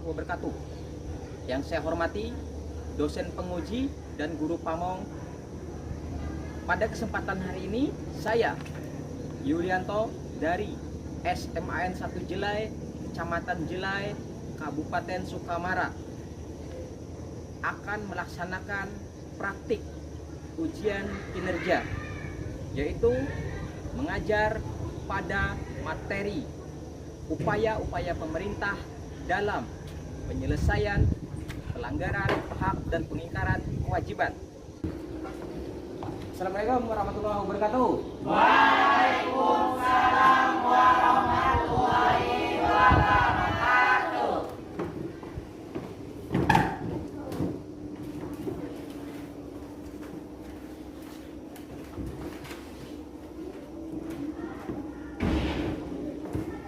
wabarakatuh. Yang saya hormati dosen penguji dan guru pamong. Pada kesempatan hari ini saya Yulianto dari SMAN 1 Jelai, Kecamatan Jelai, Kabupaten Sukamara akan melaksanakan praktik ujian kinerja, yaitu mengajar pada materi upaya-upaya pemerintah dalam penyelesaian pelanggaran hak dan pengingkaran kewajiban. Assalamualaikum warahmatullahi wabarakatuh. Waalaikumsalam warahmatullahi wabarakatuh.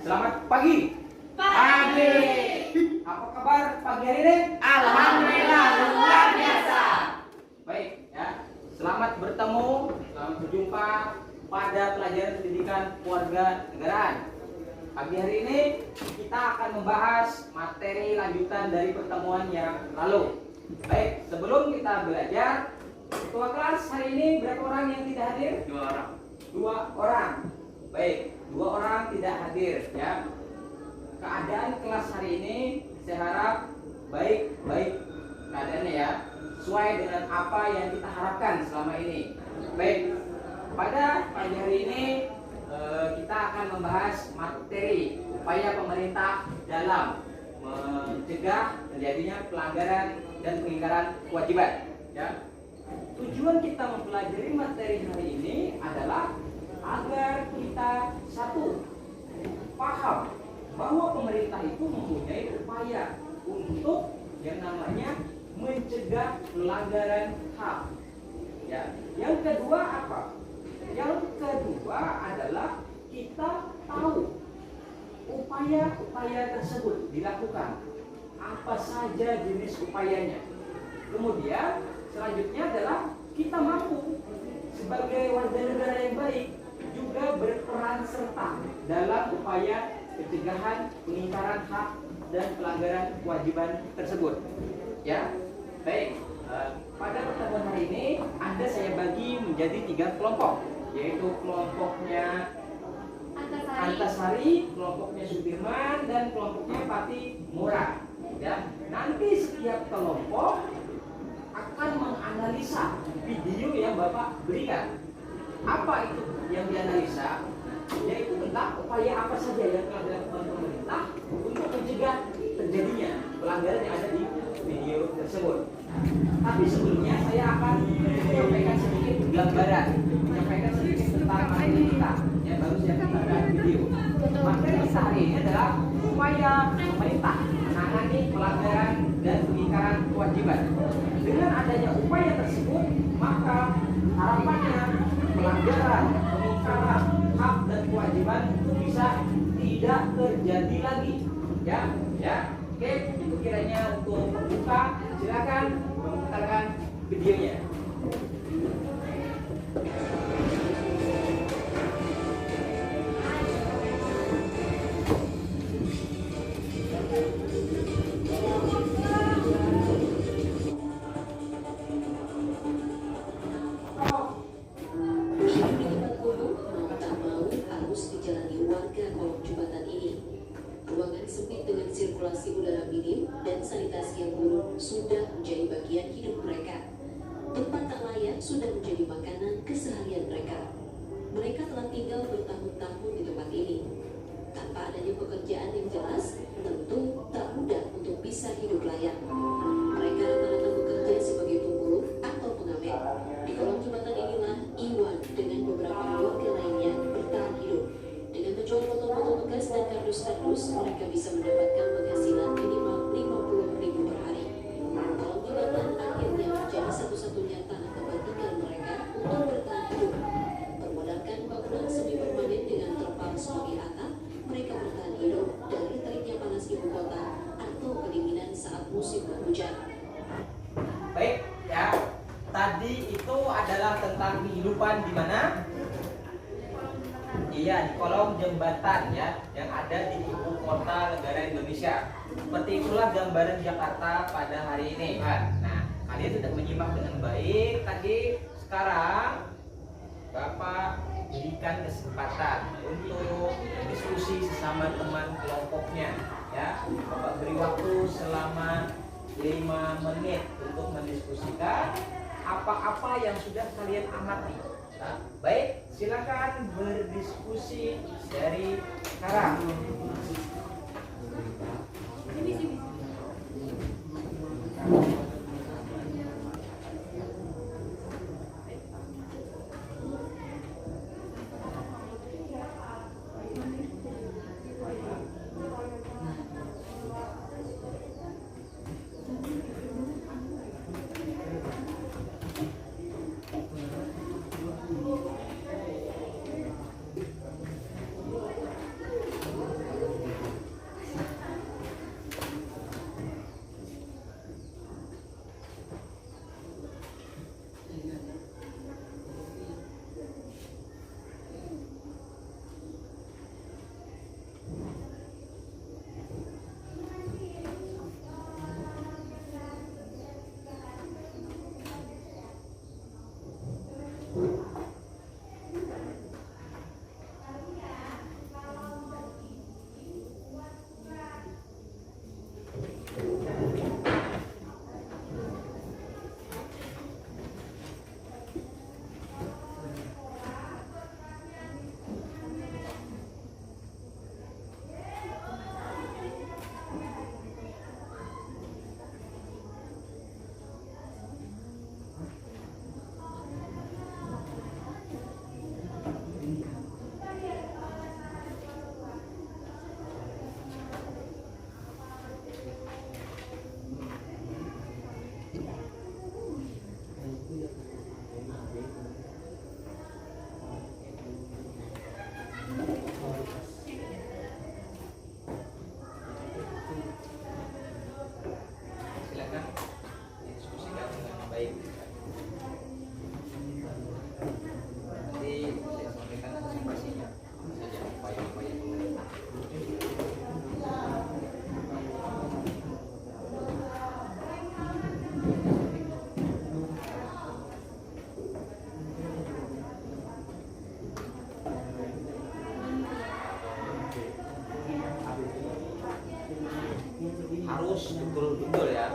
Selamat pagi. Pagi. Apa kabar pagi hari ini? Alhamdulillah luar biasa. Baik ya. Selamat bertemu, selamat berjumpa pada pelajaran pendidikan keluarga negaraan. Pagi hari ini kita akan membahas materi lanjutan dari pertemuan yang lalu. Baik, sebelum kita belajar, ketua kelas hari ini berapa orang yang tidak hadir? 2 orang. 2 orang. Baik, 2 orang tidak hadir ya. Keadaan kelas hari ini saya harap baik-baik keadaannya ya, sesuai dengan apa yang kita harapkan selama ini. Baik, pada pagi hari ini kita akan membahas materi upaya pemerintah dalam mencegah terjadinya pelanggaran dan pengingkaran kewajiban ya. Tujuan kita mempelajari materi hari ini adalah agar kita satu, paham bahwa pemerintah itu mempunyai upaya untuk yang namanya mencegah pelanggaran HAM. Ya. Yang kedua apa? Yang kedua adalah kita tahu upaya-upaya tersebut dilakukan, apa saja jenis upayanya. Kemudian selanjutnya adalah kita mampu sebagai warga negara yang baik juga berperan serta dalam upaya pencegahan pengingkaran hak dan pelanggaran kewajiban tersebut. Ya, baik. Pada pertemuan hari ini Anda saya bagi menjadi 3 kelompok, yaitu kelompoknya Antasari, kelompoknya Sudirman, dan kelompoknya Pati Murah. Ya, nanti setiap kelompok akan menganalisa video yang Bapak berikan. Apa itu yang dianalisa? Yaitu tentang upaya apa saja yang telah dilakukan pemerintah untuk mencegah terjadinya pelanggaran yang ada di video tersebut. Tapi sebelumnya saya akan menyampaikan sedikit gambaran, menyampaikan sedikit tentang materi kita yang baru saya putarkan video. Materi kita hari ini adalah upaya pemerintah menangani pelanggaran dan pengingkaran kewajiban. Dengan adanya upaya tersebut, maka harapannya pelanggaran, pengingkaran hak dan kewajiban itu bisa tidak terjadi lagi. Ya. Oke, itu kiranya untuk membuka. Silakan memutarkan videonya. Sirkulasi udara minim dan sanitasi yang buruk sudah menjadi bagian hidup mereka. Tempat tak layak sudah menjadi makanan keseharian mereka. Mereka telah tinggal bertahun-tahun di tempat ini. Tanpa adanya pekerjaan yang jelas, tentu tak mudah untuk bisa hidup layak. Mereka rata-rata bekerja sebagai pemulung atau pengamen. Di kolong jembatan inilah Iwan dengan beberapa warga lainnya bertahan hidup. Dengan menjual foto-foto bekas dan kardus-kardus, mereka bisa mendapatkan penghasilan minimal 50.000 per hari. Kolong jembatan akhirnya menjadi satu-satunya tanah tempat tinggal mereka untuk bertahan hidup. Bermodalkan bangunan semi permanen dengan terpal sebagai atap, mereka bertahan hidup dari teriknya panas ibu kota atau kedinginan saat musim penghujan. Baik, ya. Tadi itu adalah tentang kehidupan di mana? Iya, di kolong jembatan ya, yang ada di ibu kota negara Indonesia. seperti itulah gambaran Jakarta pada hari ini. Nah, kalian sudah menyimak dengan baik tadi. Sekarang Bapak berikan kesempatan untuk diskusi sesama teman kelompoknya, ya. Bapak beri waktu selama 5 menit untuk mendiskusikan apa-apa yang sudah kalian amati. Nah, baik, silakan berdiskusi dari sekarang. Silakan diskusikan dengan baik. Nanti saya sampaikan observasinya saja upaya-upaya pemerintah. Harus betul-betul ya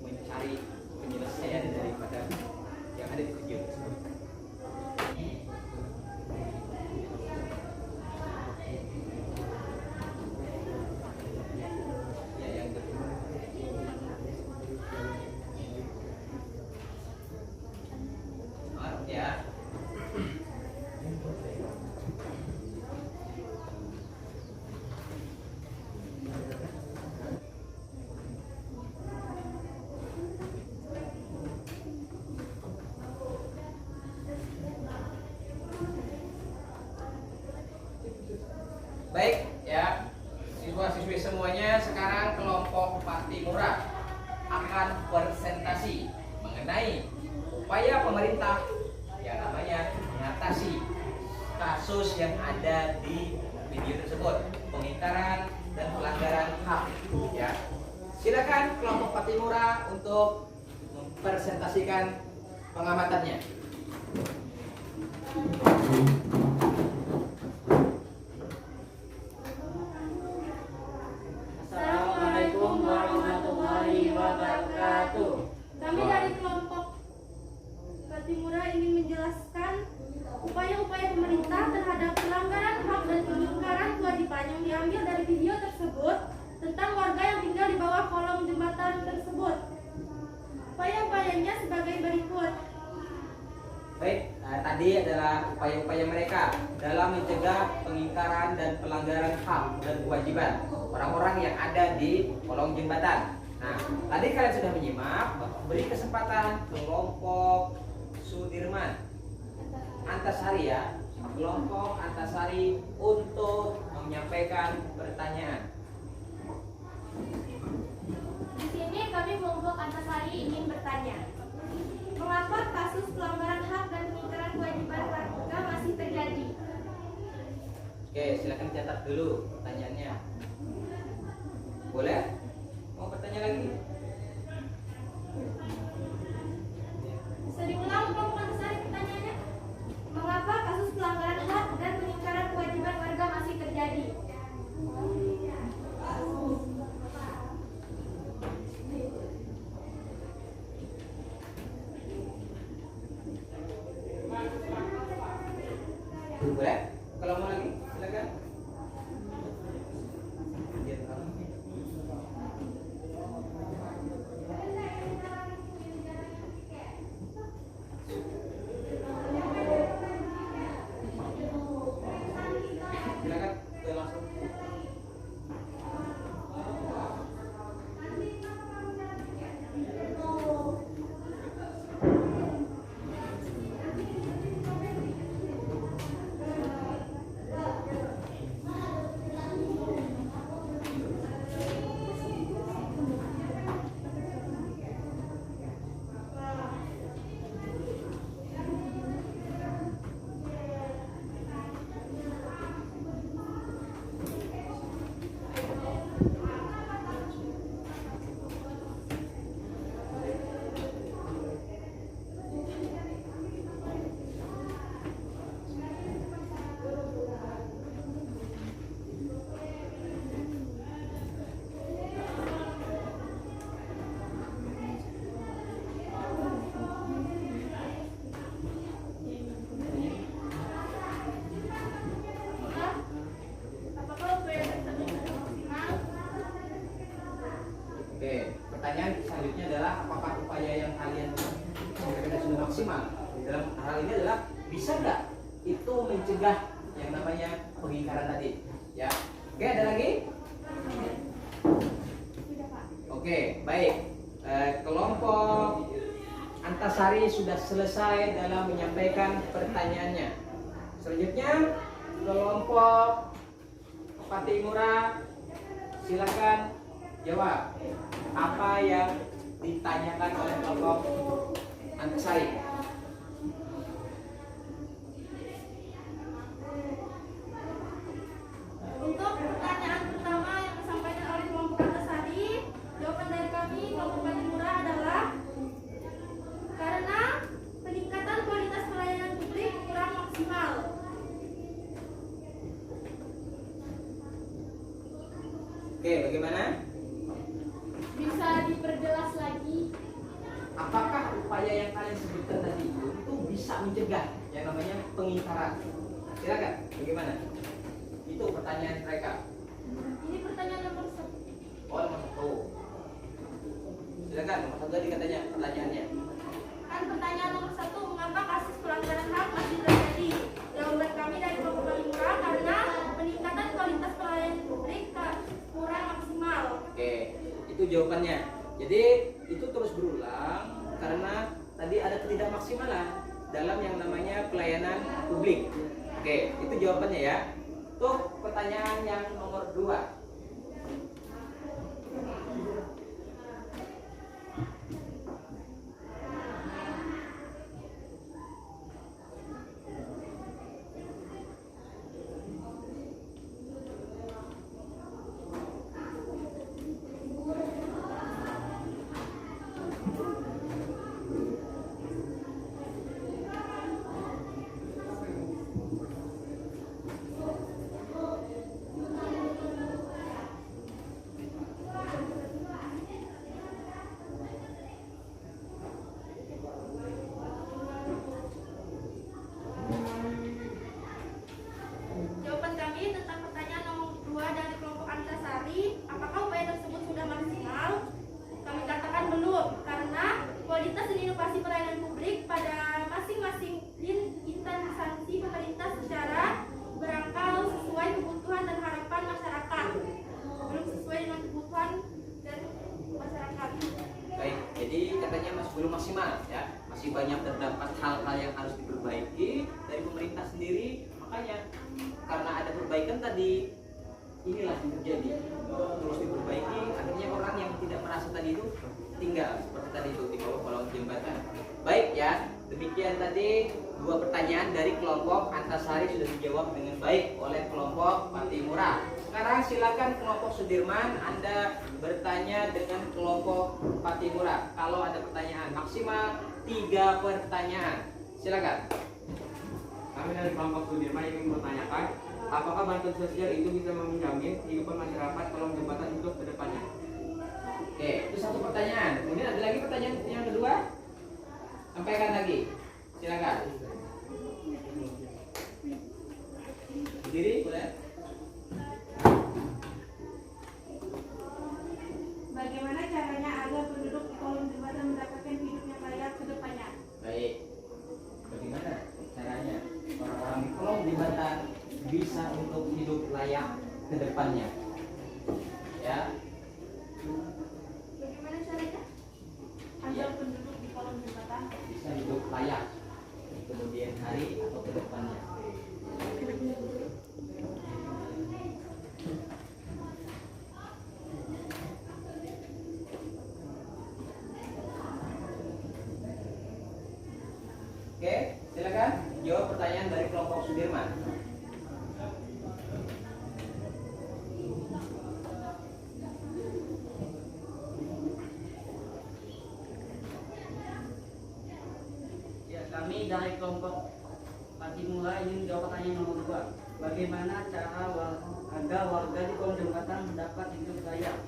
mencari penyelesaian daripada yang ada di video tersebut. Ya, yang kedua. Ya. Baik ya, siswa-siswi semuanya, sekarang kelompok Patimura akan presentasi mengenai upaya pemerintah yang namanya mengatasi kasus yang ada di video tersebut, pengingkaran dan pelanggaran HAM ya. Silakan kelompok Patimura untuk mempresentasikan pengamatannya. Assalamualaikum warahmatullahi wabarakatuh. Kami dari kelompok Patimura ingin menjelaskan upaya-upaya pemerintah terhadap pelanggaran HAM dan pengingkaran kewajiban yang diambil dari video tersebut tentang warga yang tinggal di bawah kolong jembatan tersebut. Upaya-upayanya sebagai berikut. Baik, tadi adalah upaya-upaya mereka dalam mencegah pengingkaran dan pelanggaran HAM dan kewajiban orang-orang yang ada di kolong jembatan. Nah, tadi kalian sudah menyimak, beri kesempatan kelompok Sudirman Antasari ya, kelompok Antasari untuk menyampaikan pertanyaan. Di sini kami kelompok Antasari ingin bertanya, mengapa kasus pelanggaran HAM dan pengingkaran kewajiban warga masih terjadi? Oke, silakan catat dulu pertanyaannya. Boleh? Mau bertanya lagi? Bisa diulang kelompok Antasari pertanyaannya? Mengapa kasus pelanggaran HAM dan pengingkaran kewajiban warga masih terjadi? Boleh? Kalau mau lagi, silakan. Silakan, udah langsung. Apakah upaya tersebut sudah maksimal? Oke, pertanyaan selanjutnya adalah apakah upaya yang kalian lakukan sudah maksimal? Dalam hal ini adalah bisa nggak itu mencegah yang namanya pengingkaran tadi? Ya, oke ada lagi? Sudah, Pak. Oke, baik. Kelompok Antasari sudah selesai dalam menyampaikan pertanyaannya. Selanjutnya kelompok Patimura, silakan jawab apa yang ditanyakan oleh kelompok Antasari. Untuk pertanyaan pertama yang disampaikan oleh kelompok Antasari, jawaban dari kami kelompok Patimura adalah karena peningkatan kualitas pelayanan publik kurang maksimal. Oke, bagaimana? Bisa diperjelas lagi? Apakah upaya yang kalian sebutkan tadi itu bisa mencegah yang namanya pengingkaran? Silakan, bagaimana? Itu pertanyaan mereka. Ini pertanyaan nomor 1. Oh, nomor 1. Silakan, nomor 1 tadi katanya pertanyaannya. Kan pertanyaan nomor 1, mengapa kasus pelanggaran HAM masih terjadi? Jawaban kami dari kelompok Patimura karena peningkatan kualitas pelayanan publik kurang maksimal. Oke, itu jawabannya. Jadi itu terus berulang karena tadi ada ketidakmaksimalan dalam yang namanya pelayanan publik. Oke, itu jawabannya ya. Untuk pertanyaan yang nomor 2. Jawaban kami tentang pertanyaan nomor 2 dari kelompok Antasari, apakah upaya tersebut sudah maksimal? Kami katakan belum, karena kualitas dan inovasi pelayanan publik pada masing-masing instansi pemerintah secara berangkal sesuai kebutuhan dan harapan masyarakat. Belum sesuai dengan kebutuhan dan masyarakat. Baik, jadi katanya masih belum maksimal ya. Masih banyak terdapat hal-hal yang harus diperbaiki dari pemerintah sendiri. Makanya karena ada perbaikan tadi, inilah yang terjadi. Terus diperbaiki, akhirnya orang yang tidak merasa tadi itu tinggal seperti tadi itu di bawah kolong jembatan. Baik ya, demikian tadi 2 pertanyaan dari kelompok Antasari sudah dijawab dengan baik oleh kelompok Patimura. Sekarang silakan kelompok Sudirman, Anda bertanya dengan kelompok Patimura. Kalau ada pertanyaan, maksimal 3 pertanyaan. Silakan. Kami dari kelompok Sudirman ingin bertanyakan, apakah bantuan sosial itu bisa menjamin kehidupan masyarakat kolong jembatan untuk kedepannya? Oke, itu satu pertanyaan. Kemudian ada lagi pertanyaan yang kedua. Sampaikan lagi. Silakan. Berdiri, boleh. Bagaimana caranya agar penduduk di kolong jembatan mendapatkan hidup yang layak ke depannya? Baik. Bagaimana caranya orang-orang di kolong jembatan bisa untuk hidup layak ke depannya? Ya. Bagaimana caranya agar penduduk di kolong jembatan Bisa hidup layak di kemudian hari atau ke depannya. Oke, silakan jawab pertanyaan dari kelompok Sudirman. Ya, kami dari kelompok Patimura ingin jawab pertanyaan nomor 2. Bagaimana cara agar warga di kolong jembatan mendapat hidup layak?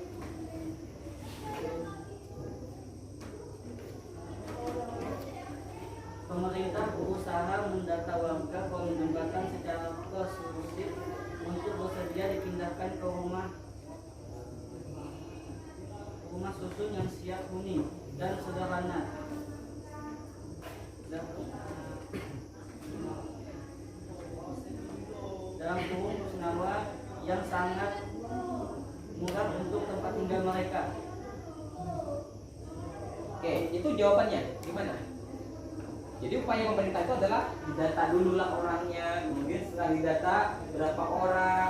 Pemerintah berusaha mendata warga kolong jembatan secara eksklusif untuk bersedia dipindahkan ke rumah susun yang siap huni dan sederhana. Dalam kurung senyawa yang sangat murah untuk tempat tinggal mereka. Oke, itu jawabannya. Gimana? Jadi upaya pemerintah itu adalah didata dulu lah orangnya, kemudian setelah didata berapa orang,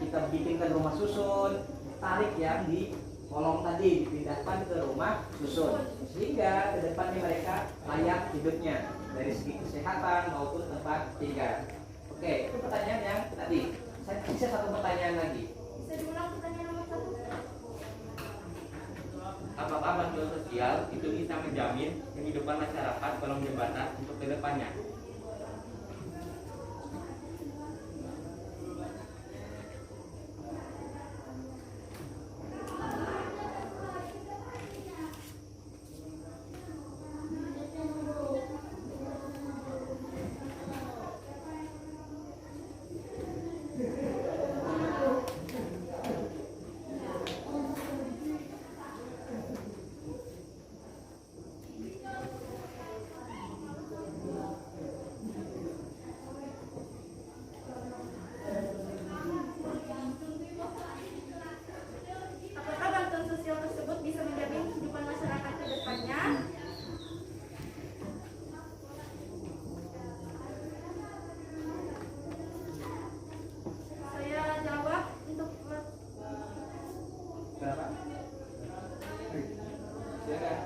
kita bikinkan rumah susun, tarik yang di kolong tadi dipindahkan ke rumah susun, sehingga kedepannya mereka layak hidupnya dari segi kesehatan maupun tempat tinggal. Oke, itu pertanyaan yang tadi. Saya bisa satu pertanyaan lagi. bisa diulang pertanyaan nomor 1? Apakah bantuan sosial itu bisa menjamin kehidupan masyarakat kolong jembatan untuk kedepannya? Apakah bantuan sosial tersebut bisa menjamin kehidupan masyarakat ke depannya? Saya jawab untuk Berapa? Silakan.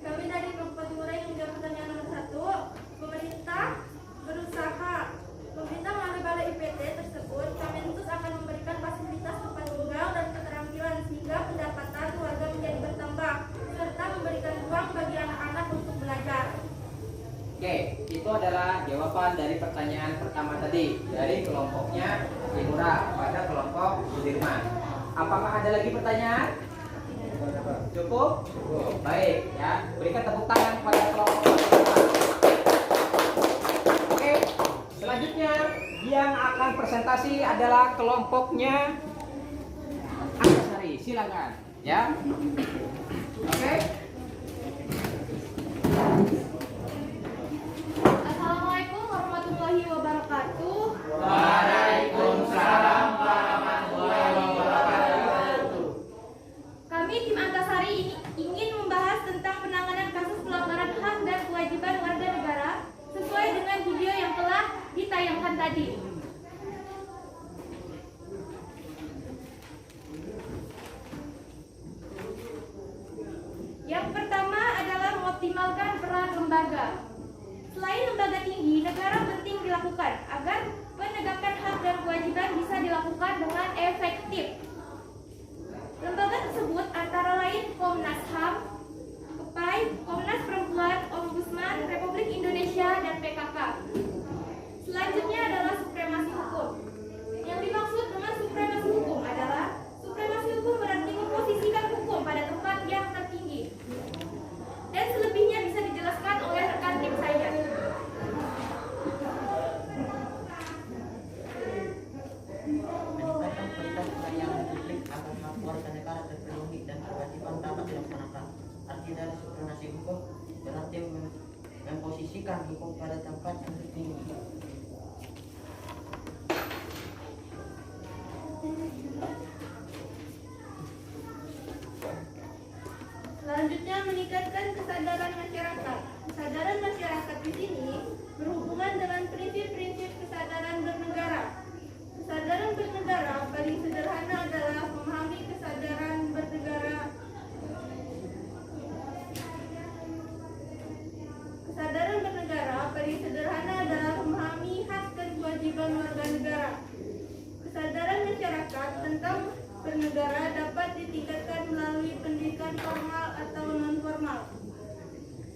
kami dari kelompok Patimura yang menjawab pertanyaan nomor 1. Pemerintah melalui balai IPT tersebut, Kementerian akan memberikan fasilitas tempat tinggal dan keterampilan sehingga pendapatan warga menjadi bertambah, serta memberikan ruang bagi anak-anak untuk belajar. Oke, itu adalah jawaban dari pertanyaan pertama tadi dari kelompoknya Patimura pada kelompok Sudirman. Apakah ada lagi pertanyaan? Cukup? Baik, ya. Berikan tepuk tangan kepada kelompok Patimura. Oke, selanjutnya yang akan presentasi adalah kelompoknya Antasari. Silakan, ya. Oke. Assalamualaikum warahmatullahi wabarakatuh. Waalaikumsalam warahmatullahi wabarakatuh. Kami tim Antasari ingin membahas tentang penanganan kasus pelanggaran hak dan kewajiban warga negara sesuai dengan video yang telah ditayangkan tadi. Yang pertama adalah mengoptimalkan peran lembaga. Selain lembaga tinggi, negara penting dilakukan agar penegakan hak dan kewajiban bisa dilakukan dengan efektif. Lembaga tersebut antara lain Komnas HAM, KEPAI, Komnas Perempuan, Ombudsman Republik Indonesia, dan PKK. Selanjutnya adalah supremasi hukum. Yang dimaksud dengan supremasi hukum adalah supremasi hukum berarti memposisikan hukum pada tempat yang tertinggi. Dan selebihnya bisa dijelaskan oleh rekan tim saya. Meningkatkan kualitas pelayanan publik agar hak warga negara terpenuhi dan kewajiban dapat dilaksanakan. Arti dari supremasi hukum berarti memposisikan hukum pada tempat yang tertinggi. Selanjutnya meningkatkan kesadaran masyarakat. Kesadaran masyarakat di sini berhubungan dengan prinsip-prinsip kesadaran bernegara. Kesadaran bernegara paling sederhana adalah memahami kesadaran bernegara. Kesadaran bernegara paling sederhana adalah memahami hak dan kewajiban warga negara. Kesadaran masyarakat tentang bernegara dapat ditingkatkan melalui pendidikan formal atau non-formal.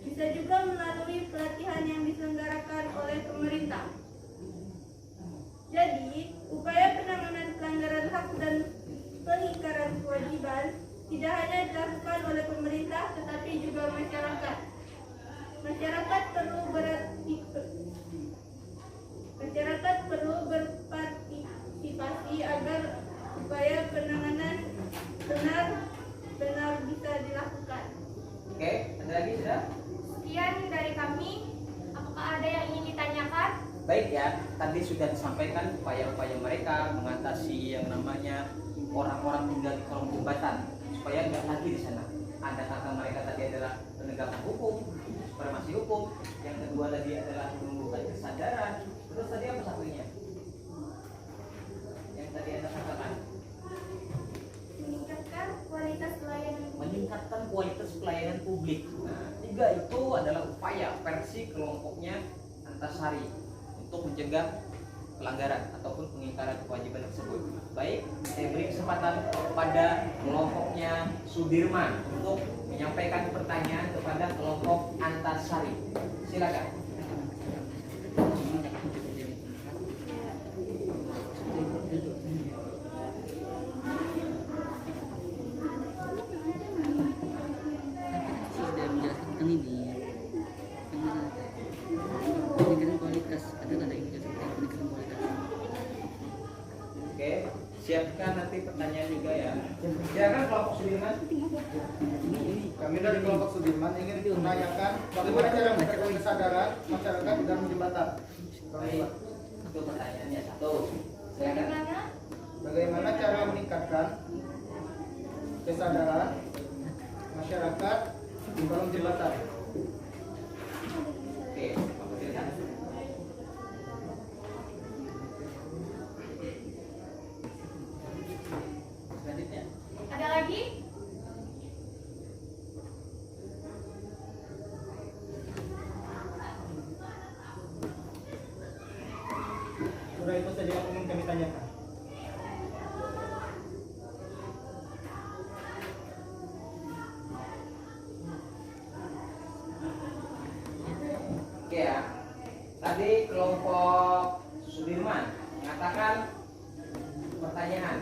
Bisa juga melalui pelatihan yang diselenggarakan oleh pemerintah. Jadi, upaya penanganan pelanggaran hak dan pengingkaran kewajiban tidak hanya dilakukan oleh pemerintah, tetapi juga masyarakat. Masyarakat perlu berpartisipasi agar upaya penanganan benar-benar bisa dilakukan. Oke, ada lagi sudah? Sekian dari kami. Apakah ada yang ingin ditanyakan? Baik ya, tadi sudah disampaikan upaya-upaya mereka mengatasi yang namanya orang-orang tinggal di kolong jembatan supaya nggak lagi di sana. Ada kata mereka tadi adalah penegakan hukum, supremasi hukum. Yang kedua tadi adalah menumbuhkan kesadaran. Terus tadi apa satunya? Yang tadi Anda katakan Meningkatkan kualitas pelayanan. meningkatkan kualitas pelayanan publik. Nah, tiga itu adalah upaya versi kelompoknya Antasari untuk mencegah pelanggaran ataupun pengingkaran kewajiban tersebut. Baik, saya beri kesempatan kepada kelompoknya Sudirman untuk menyampaikan pertanyaan kepada kelompok Antasari. Silakan. Sudah menjelaskan ini peningkatan kualitas, ada tanda indikasi peningkatan kualitas. Oke, siapkan nanti pertanyaan juga ya. Silakan kelompok Sudirman. Kami dari kelompok Sudirman ingin menanyakan bagaimana cara meningkatkan kesadaran masyarakat di dalam jembatan. Baik, itu pertanyaannya satu. Silakan. Bagaimana cara meningkatkan kesadaran masyarakat di kolong jembatan? Oke, silakan. Selanjutnya. Ada lagi? Sudah itu saja yang ingin kami tanyakan. Oke ya. Tadi kelompok Sudirman mengatakan pertanyaan,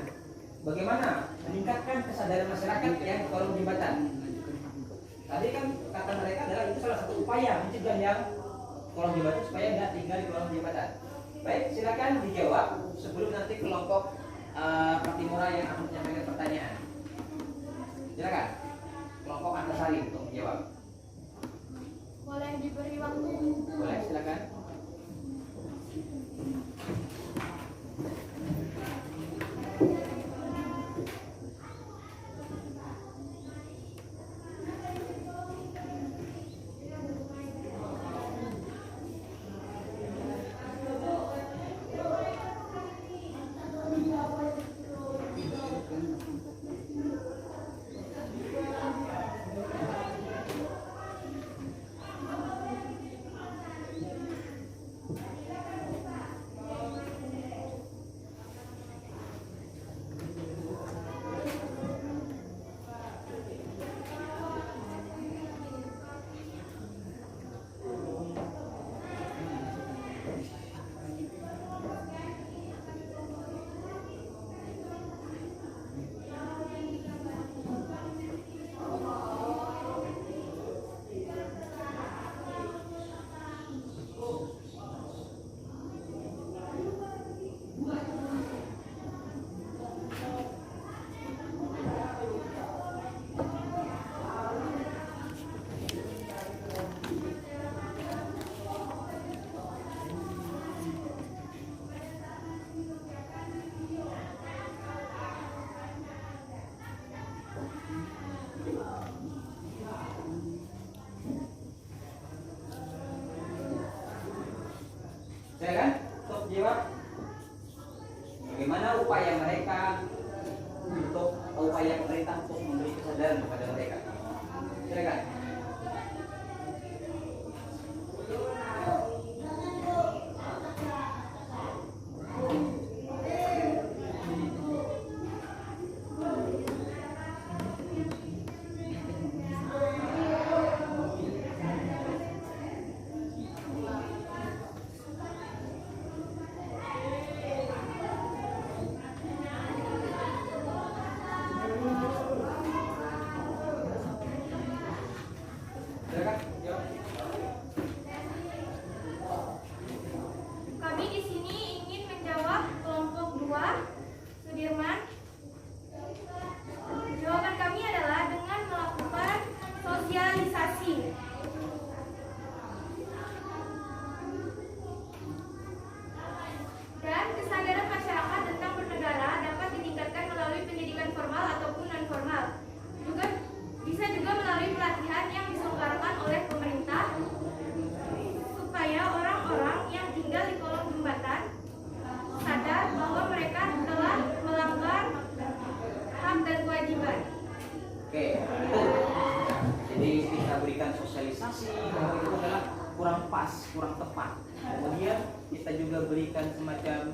bagaimana meningkatkan kesadaran masyarakat yang di kolong jembatan? Tadi kan kata mereka adalah itu salah satu upaya mencegah yang kolong jembatan supaya nggak tinggal di kolong jembatan. Baik, silakan dijawab sebelum nanti kelompok Patimura yang akan menyampaikan pertanyaan. Silakan, kelompok Antasari untuk menjawab. Boleh diberi waktu? Boleh, silakan. Silakan. Silakan. Jawab. Kami di sini ingin menjawab kelompok 2, Sudirman. Jawaban kami adalah dengan melakukan sosialisasi. Dan kesadaran masyarakat tentang bernegara dapat ditingkatkan melalui pendidikan formal ataupun non formal. Bisa juga melalui pelatihan yang diselenggarakan oleh pemerintah supaya orang-orang yang tinggal di kolong jembatan sadar bahwa mereka telah melanggar hak dan kewajiban. Oke, betul. Jadi kita berikan sosialisasi bahwa itu adalah kurang pas, kurang tepat. Kemudian kita juga berikan semacam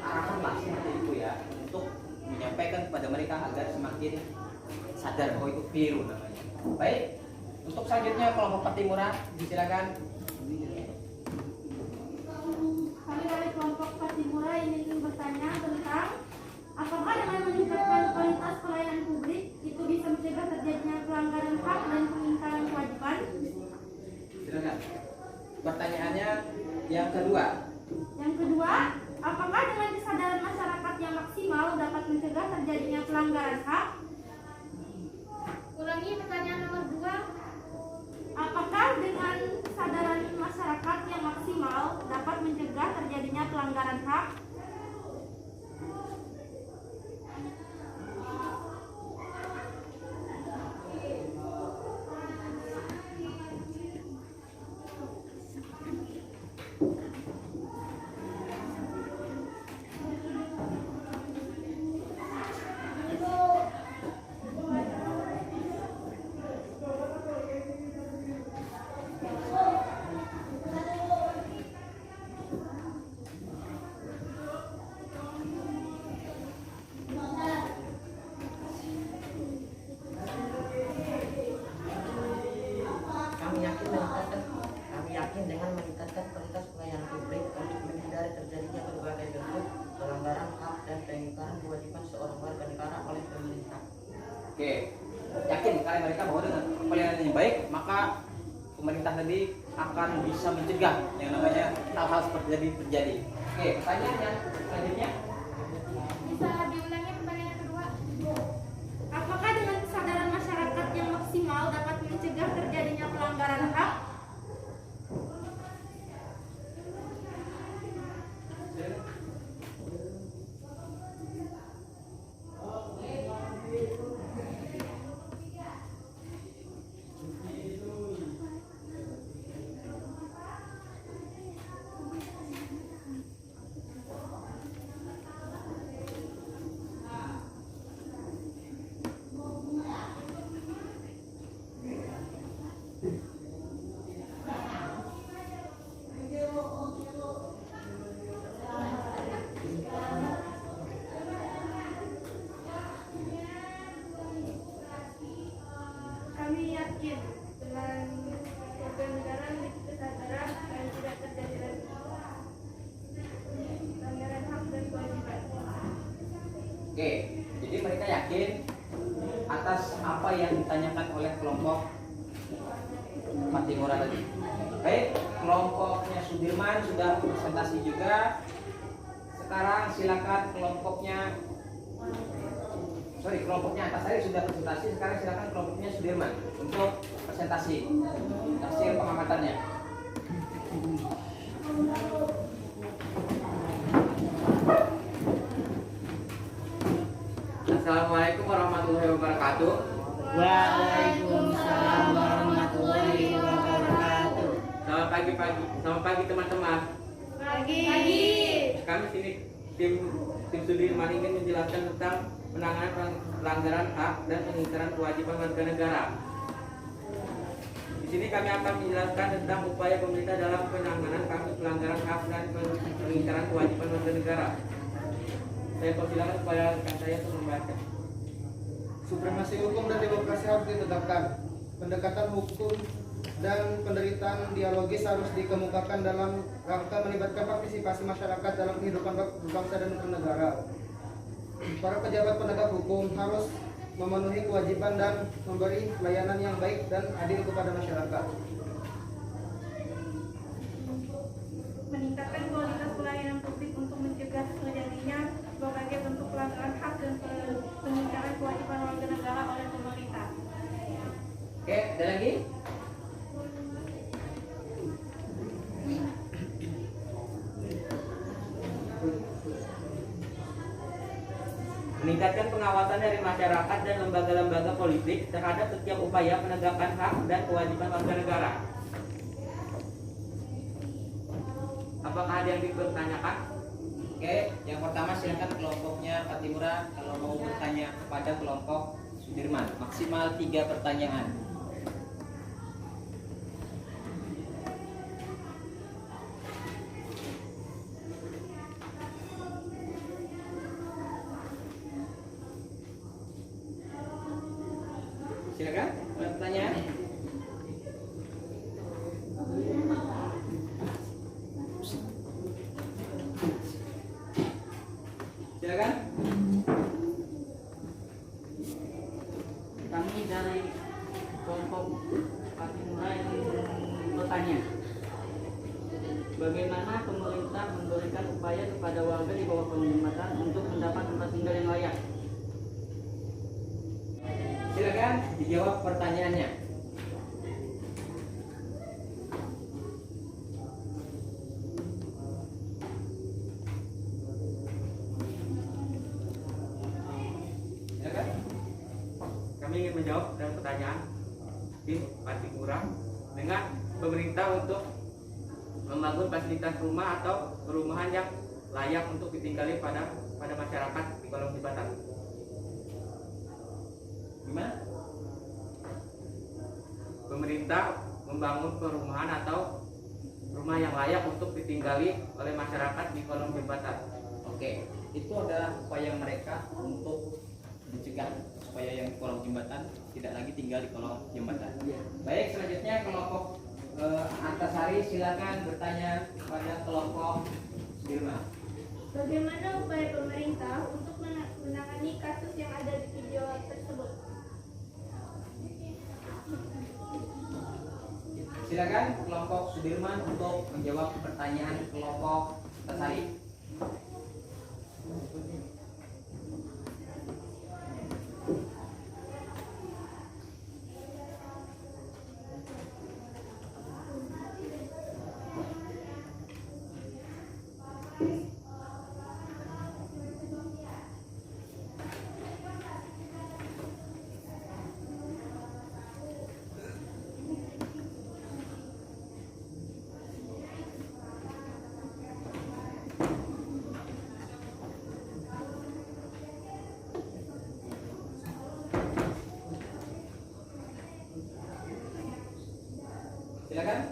arahan lah seperti itu ya, untuk menyampaikan kepada mereka agar semakin sadar bahwa itu keliru namanya. Baik, untuk selanjutnya kelompok Patimura, silakan. Kami dari kelompok Patimura ingin bertanya tentang apakah dengan meningkatkan kualitas pelayanan publik itu bisa mencegah terjadinya pelanggaran hak dan pengingkaran kewajiban? Silakan. Pertanyaannya yang kedua. Yang kedua, apakah dengan kesadaran masyarakat yang maksimal dapat mencegah terjadinya pelanggaran hak? Ulangi pertanyaan nomor 2. Apakah dengan kesadaran masyarakat yang maksimal dapat mencegah terjadinya pelanggaran hak? Kami yakin dengan meningkatkan kualitas pelayanan publik untuk menghindari terjadinya berbagai bentuk pelanggaran hak dan pengingkaran kewajiban seorang warga negara oleh pemerintah. Oke, yakin kalian mereka bahwa dengan pelayanan yang baik maka pemerintah tadi akan bisa mencegah yang namanya hal-hal seperti tadi terjadi. Oke, pertanyaan yang selanjutnya. Bisa diulangi pertanyaan kedua? Apakah dengan kesadaran masyarakat yang maksimal dapat mencegah terjadinya pelanggaran hak? Kami yakin dengan kebenaran kesadaran dan tidak terjadi lagi pelanggaran hak dan kewajiban. Oke, jadi mereka yakin atas apa yang ditanyakan oleh kelompok Patimura tadi. Baik, kelompoknya Sudirman sudah presentasi juga. Sekarang silakan kelompoknya atas tadi sudah presentasi. Sekarang silakan kelompoknya Sudirman untuk presentasi hasil pengamatannya. Assalamualaikum warahmatullahi wabarakatuh. Waalaikumsalam warahmatullahi wabarakatuh. Selamat pagi teman-teman. Pagi. Kami sini tim Sudirman ingin menjelaskan tentang penanganan pelanggaran hak dan pengingkaran kewajiban warga negara. Di sini kami akan menjelaskan tentang upaya pemerintah dalam penanganan kasus pelanggaran hak dan pengingkaran kewajiban warga negara. Saya persilakan kepada rekan saya untuk membaca. Supremasi hukum dan demokrasi harus ditegakkan. Pendekatan hukum dan penderitaan dialogis harus dikemukakan dalam rangka melibatkan partisipasi masyarakat dalam kehidupan berbangsa dan bernegara. Para pejabat penegak hukum harus memenuhi kewajiban dan memberi layanan yang baik dan adil kepada masyarakat. Meningkatkan kualitas pelayanan publik untuk mencegah terjadinya berbagai bentuk pelanggaran hak dan pengingkaran kewajiban warga negara oleh pemerintah. Oke, ada lagi? Meningkatkan pengawasan dari masyarakat dan lembaga-lembaga politik terhadap setiap upaya penegakan hak dan kewajiban warga negara. Apakah ada yang dipertanyakan? Oke, yang pertama silakan kelompoknya Fatimura kalau mau bertanya kepada kelompok Sudirman, maksimal 3 pertanyaan. Silakan, ada pertanyaan? Silakan. Kami dari kelompok Fatimura ingin bertanya, bagaimana pemerintah memberikan upaya kepada warga di bawah kolong jembatan untuk mendapat tempat tinggal yang layak? Silakan dijawab pertanyaannya. Silakan. Kami ingin menjawab dan pertanyaan tim Fatimura dengan pemerintah untuk membangun fasilitas rumah atau perumahan yang layak untuk ditinggali pada masyarakat di kolong jembatan. Gimana? Pemerintah membangun perumahan atau rumah yang layak untuk ditinggali oleh masyarakat di kolong jembatan. Oke, itu adalah upaya mereka untuk mencegah supaya yang di kolong jembatan tidak lagi tinggal di kolong jembatan. Baik, selanjutnya kelompok Antasari silakan bertanya kepada kelompok Sudirman. Bagaimana upaya pemerintah untuk menangani kasus yang ada di video tersebut? Silakan kelompok Sudirman untuk menjawab pertanyaan kelompok Antasari. Silakan.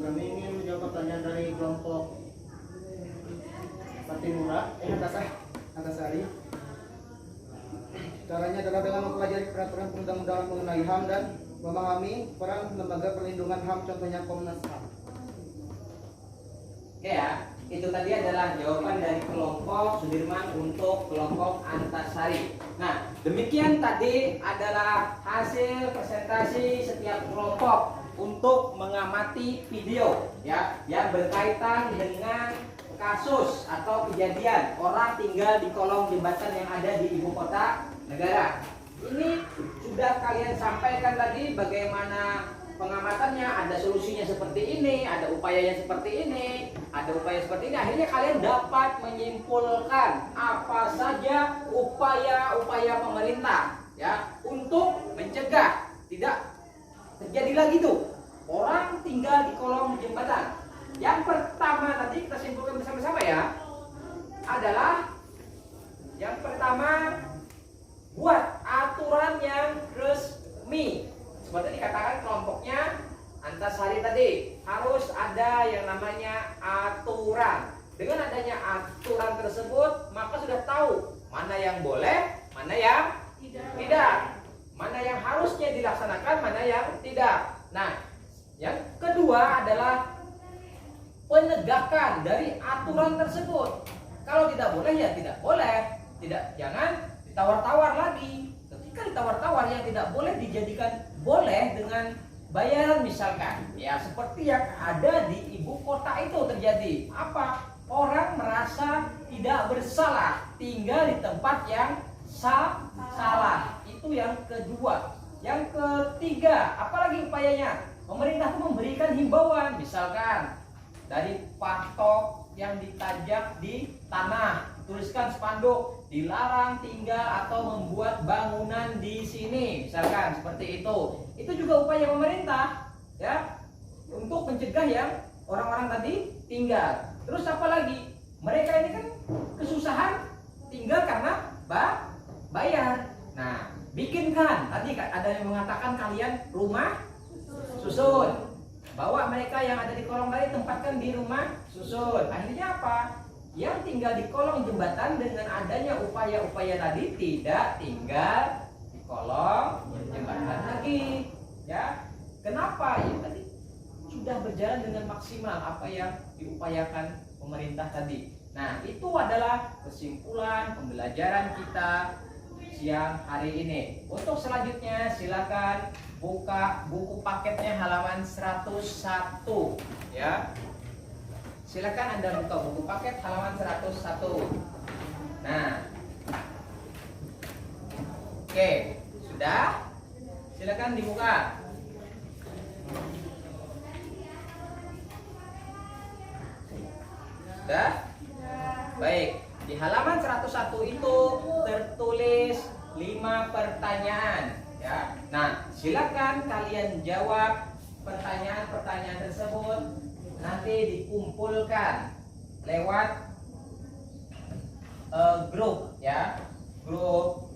Kami ingin menjawab pertanyaan dari kelompok Fatimura, Antasari. Caranya adalah dengan mempelajari peraturan perundang-undangan mengenai HAM dan memahami peran lembaga perlindungan HAM, contohnya Komnas HAM. Oke ya, itu tadi adalah jawaban dari kelompok Sudirman untuk kelompok Antasari. Nah, demikian tadi adalah hasil presentasi setiap kelompok untuk mengamati video ya yang berkaitan dengan kasus atau kejadian orang tinggal di kolong jembatan yang ada di ibu kota negara. Ini sudah kalian sampaikan tadi bagaimana pengamatannya, ada solusinya seperti ini, ada upayanya seperti ini, ada upaya seperti ini. Akhirnya kalian dapat menyimpulkan apa saja upaya-upaya pemerintah ya untuk mencegah tidak terjadi lagi tuh orang tinggal di kolong jembatan. Yang pertama tadi kita simpulkan bersama-sama ya, adalah yang pertama, buat aturan yang resmi. Seperti dikatakan kelompoknya Antasari tadi, harus ada yang namanya aturan. Dengan adanya aturan tersebut, maka sudah tahu mana yang boleh, mana yang tidak, mana yang harusnya dilaksanakan, mana yang tidak. Nah, yang kedua adalah penegakan dari aturan tersebut. Kalau tidak boleh ya tidak boleh, jangan ditawar-tawar lagi. Ketika ditawar-tawar yang tidak boleh dijadikan boleh dengan bayaran misalkan. Ya seperti yang ada di ibu kota itu terjadi. Apa? Orang merasa tidak bersalah, tinggal di tempat yang salah. Itu yang kedua. Yang ketiga, apalagi upayanya? Pemerintah itu memberikan himbauan, misalkan dari patok yang ditajak di tanah, tuliskan spanduk dilarang tinggal atau membuat bangunan di sini, misalkan seperti itu. Itu juga upaya pemerintah ya untuk mencegah yang orang-orang tadi tinggal. Terus apa lagi? Mereka ini kan kesusahan tinggal karena bayar. Nah, bikinkan, tadi ada yang mengatakan kalian rumah susun. Bawa mereka yang ada di kolong tadi tempatkan di rumah susun. Akhirnya apa? Yang tinggal di kolong jembatan dengan adanya upaya-upaya tadi tidak tinggal di kolong jembatan lagi. Ya, kenapa? Ya tadi sudah berjalan dengan maksimal apa yang diupayakan pemerintah tadi. Nah, itu adalah kesimpulan pembelajaran kita siang hari ini. Untuk selanjutnya silakan buka buku paketnya halaman 101 ya. Silakan Anda buka buku paket halaman 101. Nah. Oke, sudah? Silakan dibuka. Sudah? Baik, di halaman 101 itu tertulis 5 pertanyaan ya. Nah, silakan kalian jawab pertanyaan-pertanyaan tersebut, nanti dikumpulkan lewat grup ya. Grup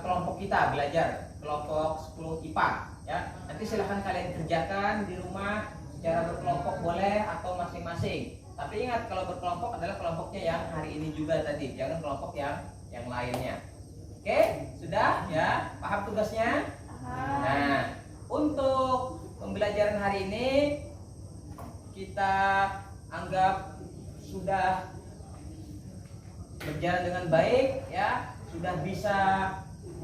kelompok kita belajar, kelompok 10 IPA ya. Nanti silahkan kalian kerjakan di rumah secara berkelompok boleh atau masing-masing. Tapi ingat, kalau berkelompok adalah kelompoknya yang hari ini juga tadi, jangan kelompok yang lainnya. Oke, sudah ya, paham tugasnya? Nah, untuk pembelajaran hari ini kita anggap sudah berjalan dengan baik ya, sudah bisa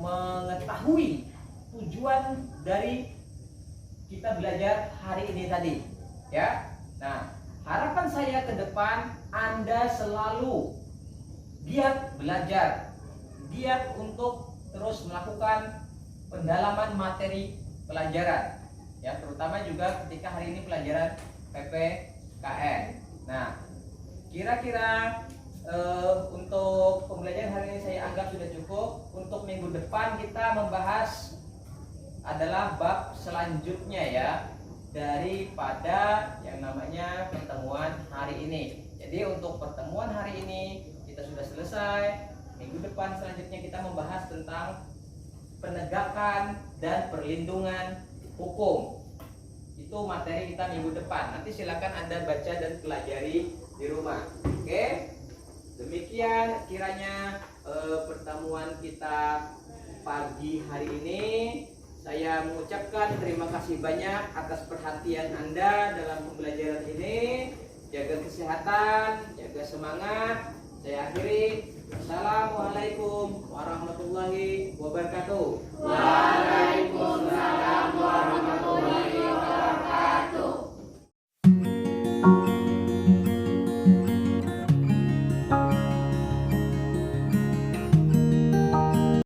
mengetahui tujuan dari kita belajar hari ini tadi ya. Nah, harapan saya ke depan Anda selalu giat belajar, giat untuk terus melakukan pendalaman materi pelajaran ya, terutama juga ketika hari ini pelajaran PPKN. Nah, kira-kira untuk pembelajaran hari ini saya anggap sudah cukup. Untuk minggu depan kita membahas adalah bab selanjutnya ya, daripada yang namanya pertemuan hari ini. Jadi untuk pertemuan hari ini kita sudah selesai. Minggu depan selanjutnya kita membahas tentang penegakan dan perlindungan hukum. Itu materi kita minggu depan. Nanti silakan Anda baca dan pelajari di rumah. Oke? Demikian kiranya pertemuan kita pagi hari ini. Saya mengucapkan terima kasih banyak atas perhatian Anda dalam pembelajaran ini. Jaga kesehatan, jaga semangat. Saya akhiri. Assalamualaikum warahmatullahi wabarakatuh.